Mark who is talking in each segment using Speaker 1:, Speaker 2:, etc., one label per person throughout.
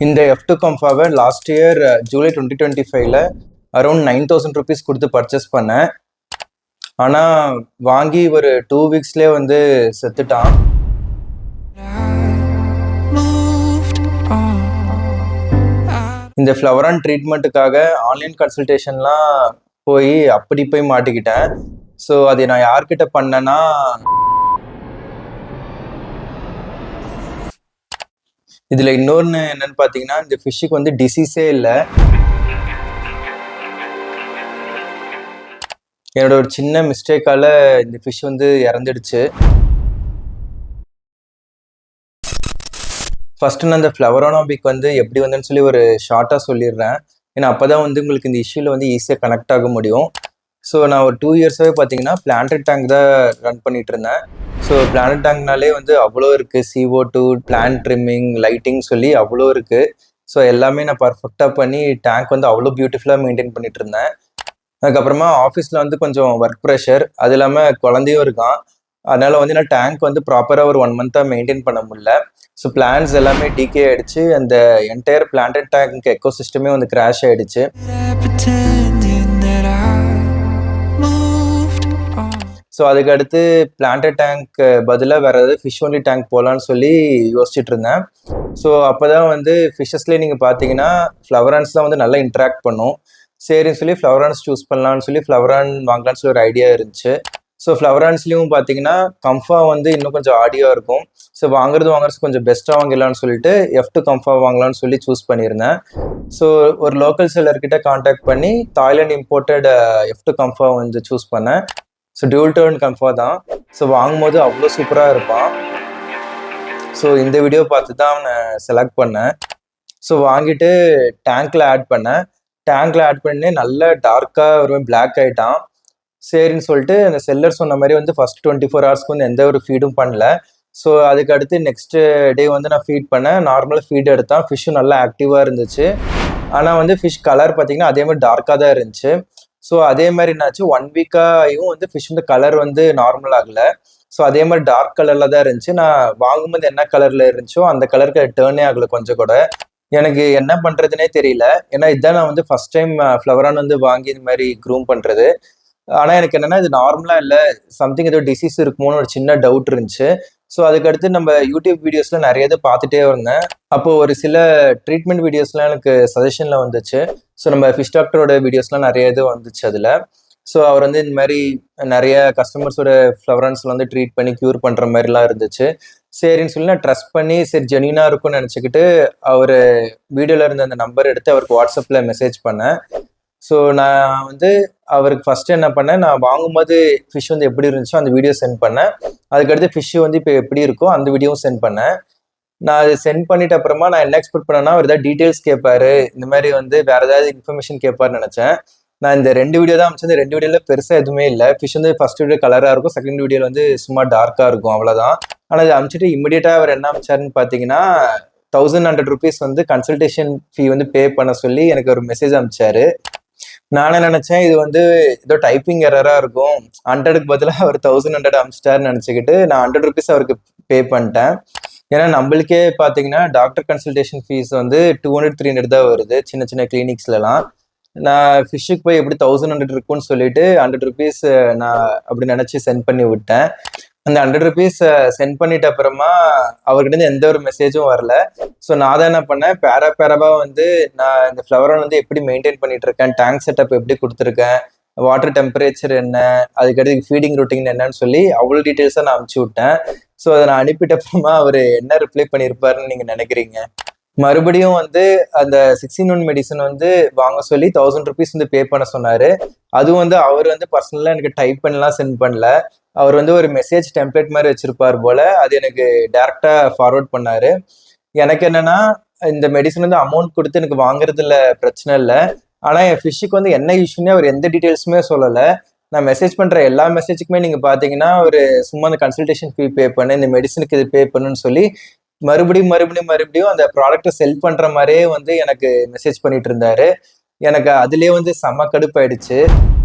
Speaker 1: இந்த F2 கம்ஃபாவை last year July 2025ல அரௌண்ட் 9,000 ருபீஸ் கொடுத்து பர்ச்சேஸ் பண்ணேன். ஆனால் வாங்கி ஒரு 2 வீக்ஸ்லேயே வந்து செத்துட்டான். இந்த ஃப்ளவரான் ட்ரீட்மெண்ட்டுக்காக ஆன்லைன் கன்சல்டேஷன்லாம் அப்படி போய் மாட்டிக்கிட்டேன். ஸோ அதை நான் யார்கிட்ட பண்ணேன்னா, இதில் இன்னொன்று என்னன்னு பார்த்தீங்கன்னா, இந்த ஃபிஷ்ஷுக்கு வந்து டிசீஸே இல்லை. என்னோட ஒரு சின்ன மிஸ்டேக்கால இந்த ஃபிஷ் வந்து இறந்துடுச்சு. ஃபர்ஸ்ட் நான் இந்த ஃப்ளவரானோபிக் வந்து எப்படி வந்தேன்னு சொல்லி ஒரு ஷார்ட்டாக சொல்லிடுறேன். ஏன்னா அப்போ தான் வந்து உங்களுக்கு இந்த இஷ்யூவில் வந்து ஈஸியாக கனெக்ட் ஆக முடியும். ஸோ நான் ஒரு 2 இயர்ஸாகவே பார்த்தீங்கன்னா பிளான்டட் டேங்க் தான் ரன் பண்ணிட்டு இருந்தேன். ஸோ பிளான்டட் டேங்க்னாலே வந்து அவ்வளோ இருக்குது. CO2, பிளான்ட் ட்ரிம்மிங், லைட்டிங் சொல்லி அவ்வளோ இருக்குது. ஸோ எல்லாமே நான் பர்ஃபெக்டாக பண்ணி டேங்க் வந்து அவ்வளோ பியூட்டிஃபுல்லாக மெயின்டைன் பண்ணிட்டு இருந்தேன். அதுக்கப்புறமா ஆஃபீஸில் வந்து கொஞ்சம் ஒர்க் ப்ரெஷர், அது இல்லாமல் குழந்தையும் இருக்கான். அதனால் வந்து நான் டேங்க் வந்து ப்ராப்பராக ஒரு 1 மந்த்தாக மெயின்டைன் பண்ண முடியல. ஸோ பிளான்ஸ் எல்லாமே டிகே ஆகிடுச்சு. அந்த என்டையர் பிளான்டட் டேங்க் எக்கோசிஸ்டமே வந்து கிராஷ் ஆகிடுச்சு. ஸோ அதுக்கு அடுத்து பிளான்டட் டேங்க் பதிலாக வேறு ஏதாவது ஃபிஷ் ஒன்லி டேங்க் போகலான்னு சொல்லி யோசிச்சுட்டு இருந்தேன். ஸோ அப்போ தான் வந்து ஃபிஷ்ஷஸ்லேயே நீங்கள் பார்த்தீங்கன்னா ஃப்ளவரான்ஸ் தான் வந்து நல்லா இன்ட்ராக்ட் பண்ணும். சரின்னு சொல்லி ஃப்ளவரான்ஸ் சூஸ் பண்ணலான்னு சொல்லி ஃப்ளவரான் வாங்கலான்னு சொல்லி ஒரு ஐடியா இருந்துச்சு. ஸோ ஃப்ளவரான்ஸ்லேயும் பார்த்தீங்கன்னா கம்ஃபா வந்து இன்னும் கொஞ்சம் ஆடியோ இருக்கும். ஸோ வாங்குறது கொஞ்சம் பெஸ்ட்டாக வாங்கிடலான்னு சொல்லிட்டு F2 கம்ஃபா வாங்கலான்னு சொல்லி சூஸ் பண்ணியிருந்தேன். ஸோ ஒரு லோக்கல் செல்லர்கிட்ட காண்டாக்ட் பண்ணி தாய்லாண்ட் இம்போர்ட்டட் F2 கம்ஃபா வந்து சூஸ் பண்ணேன். ஸோ டியூல் டர்ன் கம்ஃபா தான். ஸோ வாங்கும்போது அவ்வளோ சூப்பராக இருப்பான். ஸோ இந்த வீடியோ பார்த்து தான் அவனை செலக்ட் பண்ணேன். ஸோ வாங்கிட்டு டேங்க்கில் ஆட் பண்ணேன். டேங்க்கில் ஆட் பண்ணி நல்ல டார்க்காக ஒரு பிளாக் ஆகிட்டான். சரின்னு சொல்லிட்டு அந்த செல்லர் சொன்ன மாதிரி வந்து ஃபர்ஸ்ட் 24 ஹவர்ஸ்க்கு வந்து எந்த ஒரு ஃபீடும் பண்ணல. ஸோ அதுக்கு அடுத்து நெக்ஸ்ட் டே வந்து நான் ஃபீட் பண்ணேன். நார்மலாக ஃபீட் எடுத்தான். ஃபிஷ்ஷும் நல்லா ஆக்டிவாக இருந்துச்சு. ஆனால் வந்து ஃபிஷ் கலர் பார்த்தீங்கன்னா அதே மாதிரி டார்க்காக தான் இருந்துச்சு. ஸோ அதே மாதிரி என்னாச்சு, 1 வீக்காகவும் வந்து ஃபிஷ் வந்து கலர் வந்து நார்மல் ஆகலை. ஸோ அதே மாதிரி டார்க் கலரில் தான் இருந்துச்சு. நான் வாங்கும்போது என்ன கலரில் இருந்துச்சோ அந்த கலருக்கு டேர்னே ஆகலை கொஞ்சம் கூட. எனக்கு என்ன பண்ணுறதுனே தெரியல. ஏன்னா இதுதான் நான் வந்து ஃபர்ஸ்ட் டைம் ஃப்ளவரான் வந்து வாங்கி இந்த மாதிரி க்ரூம் பண்ணுறது. ஆனால் எனக்கு என்னென்னா இது நார்மலாக இல்லை, சம்திங் ஏதோ டிசீஸ் இருக்குமோன்னு ஒரு சின்ன டவுட் இருந்துச்சு. ஸோ அதுக்கடுத்து நம்ம யூடியூப் வீடியோஸில் நிறைய இது பார்த்துட்டே இருந்தேன். அப்போது ஒரு சில ட்ரீட்மெண்ட் வீடியோஸ்லாம் எனக்கு சஜஷனில் வந்துச்சு. ஸோ நம்ம ஃபிஷ் டாக்டரோட வீடியோஸ்லாம் நிறைய இது வந்துச்சு அதில். ஸோ அவர் வந்து இந்த மாதிரி நிறைய கஸ்டமர்ஸோட ஃப்ளவரான்ஸில் வந்து ட்ரீட் பண்ணி க்யூர் பண்ணுற மாதிரிலாம் இருந்துச்சு. சரின்னு சொல்லி நான் ட்ரஸ்ட் பண்ணி சரி ஜென்யூனாக இருக்கும்னு நினச்சிக்கிட்டு அவர் வீடியோவில் இருந்த அந்த நம்பர் எடுத்து அவருக்கு வாட்ஸ்அப்பில் மெசேஜ் பண்ணேன். ஸோ நான் வந்து அவருக்கு ஃபஸ்ட்டு என்ன பண்ணேன், நான் வாங்கும்போது ஃபிஷ் வந்து எப்படி இருந்துச்சோ அந்த வீடியோ சென்ட் பண்ணேன். அதுக்கடுத்து ஃபிஷ்ஷு வந்து இப்போ எப்படி இருக்கோ அந்த வீடியோவும் சென்ட் பண்ணேன். நான் அது சென்ட் பண்ணிட்டு அப்புறமா நான் என்ன எக்ஸ்பெக்ட் பண்ணேன்னா அவர் ஏதாவது டீட்டெயில்ஸ் கேட்பாரு, இந்த மாதிரி வந்து வேறு ஏதாவது இன்ஃபர்மேஷன் கேட்பாருன்னு நினச்சேன். நான் இந்த 2 வீடியோ தான் அமைச்சேன். இந்த 2 வீடியோவில் பெருசாக எதுவுமே இல்லை. ஃபிஷ் வந்து ஃபர்ஸ்ட் வீடியோ கலராக இருக்கும், செகண்ட் வீடியோவில் வந்து சும்மா டார்க்காக இருக்கும், அவ்வளோதான். ஆனால் இது அமைச்சிட்டு இம்மிடியேட்டாக அவர் என்ன அமைச்சாருன்னு பார்த்தீங்கன்னா 1100 ருபீஸ் வந்து கன்சல்டேஷன் ஃபீ வந்து பே பண்ண சொல்லி எனக்கு ஒரு மெசேஜ் அனுப்பிச்சாரு. நானே நினச்சேன் இது வந்து ஏதோ டைப்பிங் எரராக இருக்கும், 100க்கு பதிலாக அவர் 1100 அனுப்பிச்சிட்டாருன்னு நினச்சிக்கிட்டு நான் 100 ருபீஸ் அவருக்கு பே பண்ணிட்டேன். ஏன்னா நம்மளுக்கே பார்த்தீங்கன்னா டாக்டர் கன்சல்டேஷன் ஃபீஸ் வந்து 200-300 தான் வருது சின்ன சின்ன கிளினிக்ஸ்லாம். நான் ஃபிஷ்ஷுக்கு போய் எப்படி 1100 இருக்குன்னு சொல்லிட்டு 100 ருபீஸ் நான் அப்படி நினச்சி சென்ட் பண்ணி விட்டேன். அந்த 100 ருபீஸ் சென்ட் பண்ணிட்ட அப்புறமா அவர்கிட்ட எந்த ஒரு மெசேஜும் வரல. ஸோ நான் தான் என்ன பண்ணேன், பேராவாக வந்து நான் இந்த ஃப்ளவரான் வந்து எப்படி மெயின்டைன் பண்ணிட்டு இருக்கேன், டேங்க் செட்டப் எப்படி கொடுத்துருக்கேன், வாட்டர் டெம்பரேச்சர் என்ன, அதுக்கடுத்து ஃபீடிங் ரொட்டீன் என்னன்னு சொல்லி அவ்வளோ டீட்டெயில்ஸாக நான் அனுப்பிச்சி விட்டேன். ஸோ அதை நான் அனுப்பிட்ட அப்புறமா அவர் என்ன ரிப்ளை பண்ணியிருப்பாருன்னு நீங்கள் நினைக்கிறீங்க? மறுபடியும் வந்து அந்த 16-1 மெடிசன் வந்து வாங்க சொல்லி 1000 ருபீஸ் வந்து பே பண்ண சொன்னார். அதுவும் வந்து அவர் வந்து பர்சனலாக எனக்கு டைப் பண்ணலாம் சென்ட் பண்ணல. அவர் வந்து ஒரு மெசேஜ் டெம்ப்ளேட் மாதிரி வச்சிருப்பார் போல், அது எனக்கு டேரெக்டாக ஃபார்வர்ட் பண்ணார். எனக்கு என்னென்னா இந்த மெடிசன் வந்து அமௌண்ட் கொடுத்து எனக்கு வாங்குறதுல பிரச்சனை இல்லை. ஆனால் என் ஃபிஷ்ஷுக்கு வந்து என்ன இஷ்யூன்னே அவர் எந்த டீட்டெயில்ஸுமே சொல்லலை. நான் மெசேஜ் பண்ணுற எல்லா மெசேஜுக்குமே நீங்கள் பார்த்தீங்கன்னா ஒரு சும்மா அந்த கன்சல்டேஷன் ஃபீ பே பண்ணு, இந்த மெடிசனுக்கு இது பே பண்ணுன்னு சொல்லி மறுபடியும் அந்த ப்ராடக்டை செல் பண்ணுற மாதிரியே வந்து எனக்கு மெசேஜ் பண்ணிட்டு இருந்தாரு. எனக்கு அதுலேயே வந்து செம்ம கடுப்பாயிடுச்சு.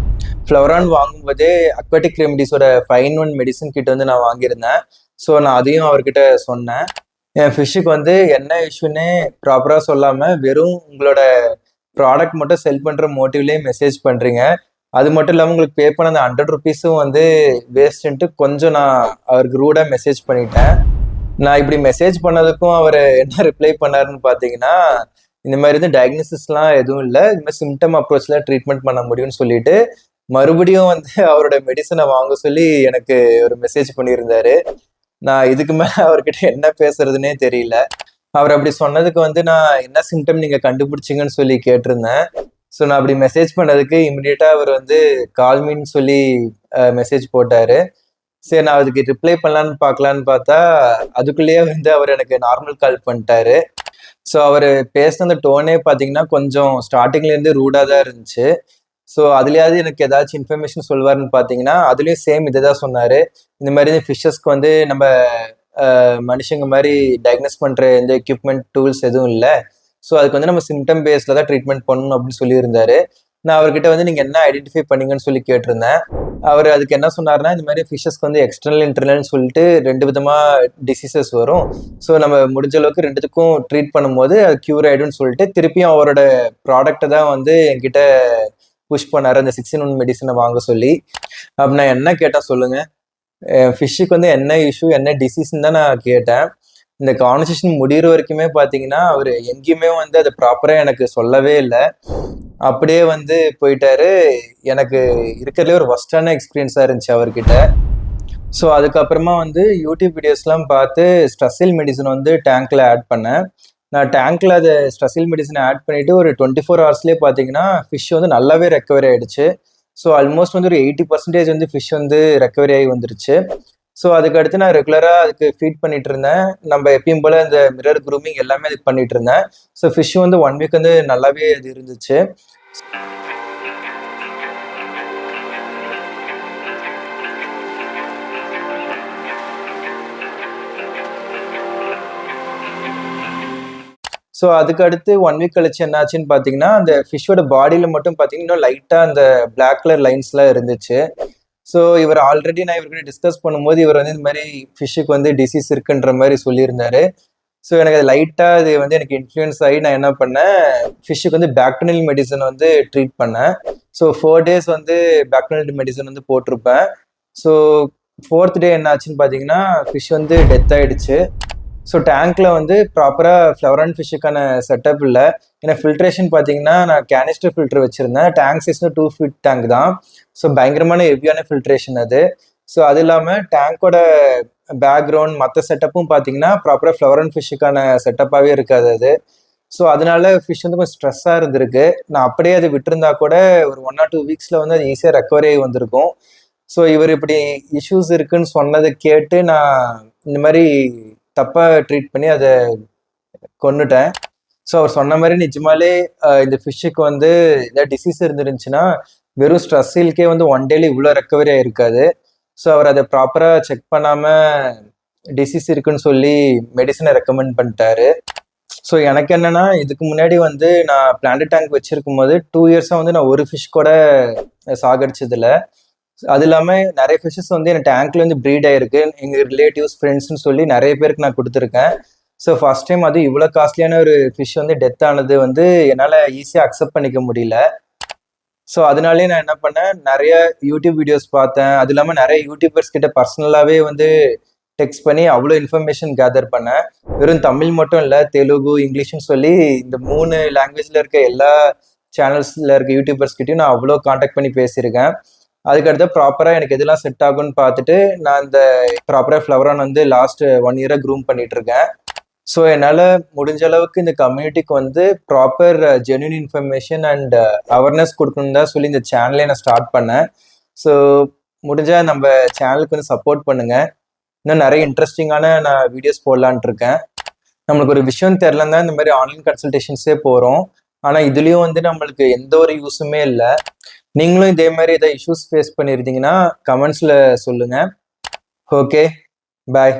Speaker 1: ஃப்ளவரான் வாங்கும்போதே அக்வாட்டிக் ரெமடிஸோட 5-in-1 மெடிசன் கிட் வந்து நான் வாங்கியிருந்தேன். ஸோ நான் அதையும் அவர்கிட்ட சொன்னேன். என் ஃபிஷ்ஷுக்கு வந்து என்ன இஷ்யூன்னே ப்ராப்பராக சொல்லாமல் வெறும் உங்களோட ப்ராடக்ட் மட்டும் செல் பண்ணுற மோட்டிவ்லேயே மெசேஜ் பண்ணுறீங்க. அது மட்டும் இல்லாமல் உங்களுக்கு பே பண்ண அந்த 100 ருபீஸும் வந்து வேஸ்ட்டுன்ட்டு கொஞ்சம் நான் அவருக்கு ரூடாக மெசேஜ் பண்ணிட்டேன். நான் இப்படி மெசேஜ் பண்ணதுக்கும் அவர் என்ன ரிப்ளை பண்ணாருன்னு பார்த்தீங்கன்னா, இந்த மாதிரி வந்து டயக்னோசிஸ்லாம் எதுவும் இல்லை, இந்த மாதிரி சிம்டம் அப்ரோச்சில் ட்ரீட்மெண்ட் பண்ண முடியும்னு சொல்லிட்டு மறுபடியும் வந்து அவரோட மெடிசனை வாங்க சொல்லி எனக்கு ஒரு மெசேஜ் பண்ணியிருந்தாரு. நான் இதுக்கு மேலே அவர்கிட்ட என்ன பேசுறதுனே தெரியல. அவர் அப்படி சொன்னதுக்கு வந்து நான் என்ன சிம்டம் நீங்கள் கண்டுபிடிச்சிங்கன்னு சொல்லி கேட்டிருந்தேன். ஸோ நான் அப்படி மெசேஜ் பண்ணதுக்கு இமிடியேட்டாக அவர் வந்து கால்மின்னு சொல்லி மெசேஜ் போட்டார். சரி நான் அதுக்கு ரிப்ளை பண்ணலான்னு பார்க்கலான்னு பார்த்தா அதுக்குள்ளேயே வந்து அவர் எனக்கு நார்மல் கால் பண்ணிட்டாரு. ஸோ அவர் பேசின அந்த டோனே பார்த்தீங்கன்னா கொஞ்சம் ஸ்டார்டிங்லேருந்து ரூடாக தான் இருந்துச்சு. ஸோ அதுலேயாவது எனக்கு ஏதாச்சும் இன்ஃபர்மேஷன் சொல்லுவார்னு பார்த்தீங்கன்னா அதுலேயும் சேம் இதை தான் சொன்னார். இந்த மாதிரி ஃபிஷ்ஷஸ்க்கு வந்து நம்ம மனுஷங்க மாதிரி டயக்னோஸ் பண்ணுற எந்த எக்யூப்மெண்ட் டூல்ஸ் எதுவும் இல்லை. ஸோ அதுக்கு வந்து நம்ம சிம்டம் பேஸில் தான் ட்ரீட்மெண்ட் பண்ணணும் அப்படின்னு சொல்லியிருந்தாரு. நான் அவர்கிட்ட வந்து நீங்கள் என்ன ஐடென்டிஃபை பண்ணீங்கன்னு சொல்லி கேட்டிருந்தேன். அவர் அதுக்கு என்ன சொன்னார்னா, இந்த மாதிரி ஃபிஷ்ஷஸ்க்கு வந்து எக்ஸ்டர்னல் இன்டர்னல்னு சொல்லிட்டு 2 விதமாக டிசீசஸ் வரும். ஸோ நம்ம முடிஞ்ச அளவுக்கு 2த்துக்கும் ட்ரீட் பண்ணும்போது அது க்யூர் ஆகிடும்னு சொல்லிட்டு திருப்பியும் அவரோட ப்ராடக்டை தான் வந்து என்கிட்ட புஷ் பண்ணார், அந்த 6-in-1 மெடிசனை வாங்க சொல்லி. அப்போ நான் என்ன கேட்டேன் சொல்லுங்கள், ஃபிஷ்ஷுக்கு வந்து என்ன இஷ்யூ என்ன டிசீஸ்ன்னு தான் நான் கேட்டேன். இந்த கான்வர்சேஷன் முடிகிற வரைக்குமே பார்த்தீங்கன்னா அவர் எங்கேயுமே வந்து அதை ப்ராப்பராக எனக்கு சொல்லவே இல்லை. அப்படியே வந்து போயிட்டாரு. எனக்கு இருக்கிறதுலே ஒரு ஒஸ்டான எக்ஸ்பீரியன்ஸாக இருந்துச்சு அவர்கிட்ட. ஸோ அதுக்கப்புறமா வந்து யூடியூப் வீடியோஸ்லாம் பார்த்து ஸ்ட்ரெஸ்ஸில் மெடிசன் வந்து டேங்க்கில் ஆட் பண்ணேன். நான் டேங்க்கில் அதை ஸ்ட்ரெஸ்ஸில் மெடிசனை ஆட் பண்ணிவிட்டு ஒரு 24 ஹவர்ஸ்லேயே பார்த்தீங்கன்னா ஃபிஷ் வந்து நல்லாவே ரெக்கவரி ஆகிடுச்சு. ஸோ ஆல்மோஸ்ட் வந்து ஒரு 80% வந்து ஃபிஷ் வந்து ரெக்கவரி ஆகி வந்துருச்சு. ஸோ அதுக்கடுத்து நான் ரெகுலராக அதுக்கு ஃபீட் பண்ணிட்டு இருந்தேன். நம்ம எப்பயும் போல் இந்த மிரர் க்ரூமிங் எல்லாமே அதுக்கு பண்ணிட்டு இருந்தேன். ஸோ ஃபிஷ் வந்து 1 வீக் வந்து நல்லாவே அது இருந்துச்சு. ஸோ அதுக்கு அடுத்து 1 வீக் கழிச்சு என்னாச்சுன்னு பார்த்தீங்கன்னா, அந்த ஃபிஷ்ஷோட பாடியில் மட்டும் பார்த்தீங்கன்னா இன்னும் லைட்டாக அந்த பிளாக் கலர் லைன்ஸ்லாம் இருந்துச்சு. ஸோ இவர் ஆல்ரெடி நான் இவர்கிட்ட டிஸ்கஸ் பண்ணும்போது இவர் வந்து இந்த மாதிரி ஃபிஷ்ஷுக்கு வந்து டிசீஸ் இருக்குன்ற மாதிரி சொல்லியிருந்தாரு. ஸோ எனக்கு அது லைட்டாக அது வந்து எனக்கு இன்ஃப்ளூயன்ஸ் ஆகி நான் என்ன பண்ணேன், ஃபிஷ்ஷுக்கு வந்து பேக்டோனில் மெடிசன் வந்து ட்ரீட் பண்ணேன். ஸோ 4 days வந்து பேக்டோனில் மெடிசன் வந்து போட்டிருப்பேன். ஸோ 4th day என்ன ஆச்சுன்னு பார்த்தீங்கன்னா ஃபிஷ் வந்து டெத் ஆகிடுச்சு. ஸோ டேங்க்கில் வந்து ப்ராப்பராக ஃப்ளவரான் ஃபிஷ்ஷுக்கான செட்டப் இல்லை. ஏன்னா ஃபில்ட்ரேஷன் பார்த்தீங்கன்னா நான் கேனிஸ்டர் ஃபில்டர் வச்சுருந்தேன். டேங்க் சைஸ்னு 2 feet டேங்க் தான். ஸோ பயங்கரமான ஹெவியான ஃபில்ட்ரேஷன் அது. ஸோ அது இல்லாமல் டேங்க்கோட பேக்ரவுண்ட் மற்ற செட்டப்பும் பார்த்தீங்கன்னா ப்ராப்பராக ஃப்ளவரான் ஃபிஷ்ஷுக்கான செட்டப்பாகவே இருக்காது அது. ஸோ அதனால ஃபிஷ் வந்து கொஞ்சம் ஸ்ட்ரெஸ்ஸாக இருந்திருக்கு. நான் அப்படியே அதை விட்டுருந்தா கூட ஒரு 1 or 2 weeksல வந்து அது ஈஸியாக ரெக்கவரி ஆகி வந்திருக்கும். ஸோ இவர் இப்படி இஷ்யூஸ் இருக்குன்னு சொன்னதை கேட்டு நான் இந்த மாதிரி தப்பாக ட்ரீட் பண்ணி அதை கொன்னுட்டேன். ஸோ அவர் சொன்ன மாதிரி நிஜமாலே இந்த ஃபிஷ்ஷுக்கு வந்து ஏதாவது டிசீஸ் இருந்துருந்துச்சுன்னா வெறும் ஸ்ட்ரெஸ்ஸில்கே வந்து 1 dayல இவ்வளோ ரெக்கவரி ஆகிருக்காது. ஸோ அவர் அதை ப்ராப்பராக செக் பண்ணாமல் டிசீஸ் இருக்குன்னு சொல்லி மெடிசனை ரெக்கமெண்ட் பண்ணிட்டாரு. ஸோ எனக்கு என்னென்னா இதுக்கு முன்னாடி வந்து நான் பிளான்ட் டேங்க் வச்சுருக்கும் போது 2 yearsஸாக வந்து நான் ஒரு ஃபிஷ் கூட சாகடிச்சதில்ல. அது இல்லாமல் நிறைய ஃபிஷ்ஷஸ் வந்து என் டேங்க்ல வந்து ப்ரீட் ஆகிருக்கு. எங்கள் ரிலேட்டிவ்ஸ் ஃப்ரெண்ட்ஸ்னு சொல்லி நிறைய பேருக்கு நான் கொடுத்துருக்கேன். ஸோ ஃபர்ஸ்ட் டைம் அது இவ்வளோ காஸ்ட்லியான ஒரு ஃபிஷ் வந்து டெத் ஆனது வந்து என்னால் ஈஸியாக அக்செப்ட் பண்ணிக்க முடியல. ஸோ அதனாலே நான் என்ன பண்ணேன், நிறைய யூடியூப் வீடியோஸ் பார்த்தேன். அது இல்லாமல் நிறைய யூடியூபர்ஸ் கிட்ட பர்சனலாகவே வந்து டெக்ஸ்ட் பண்ணி அவ்வளோ இன்ஃபர்மேஷன் கேதர் பண்ணேன். வெறும் தமிழ் மட்டும் இல்லை, தெலுங்கு, இங்கிலீஷ்னு சொல்லி இந்த 3 லாங்குவேஜில் இருக்க எல்லா சேனல்ஸில் இருக்க யூடியூபர்ஸ் கிட்டையும் நான் அவ்வளோ காண்டாக்ட் பண்ணி பேசியிருக்கேன். அதுக்கடுத்து ப்ராப்பராக எனக்கு எதெல்லாம் செட் ஆகும்னு பார்த்துட்டு நான் இந்த ப்ராப்பராக ஃப்ளவரான் வந்து லாஸ்ட் 1 year க்ரூம் பண்ணிட்டு இருக்கேன். ஸோ என்னால் முடிஞ்ச அளவுக்கு இந்த கம்யூனிட்டிக்கு வந்து proper genuine information and awareness கொடுக்கணுன்னு தான் சொல்லி இந்த சேனலே நான் ஸ்டார்ட் பண்ணேன். ஸோ முடிஞ்சால் நம்ம சேனலுக்கு வந்து சப்போர்ட் பண்ணுங்கள். இன்னும் நிறைய இன்ட்ரெஸ்டிங்கான நான் வீடியோஸ் போடலான்ட்டு இருக்கேன். நம்மளுக்கு ஒரு விஷயம் தெரிலன்னா இந்த மாதிரி ஆன்லைன் கன்சல்டேஷன்ஸே போகிறோம். ஆனால் இதுலேயும் வந்து நம்மளுக்கு எந்த ஒரு யூஸுமே இல்லை. நீங்களும் இதே மாதிரி ஏதாவது இஷ்யூஸ் ஃபேஸ் பண்ணியிருந்தீங்கன்னா கமெண்ட்ஸில் சொல்லுங்கள். ஓகே, பாய்.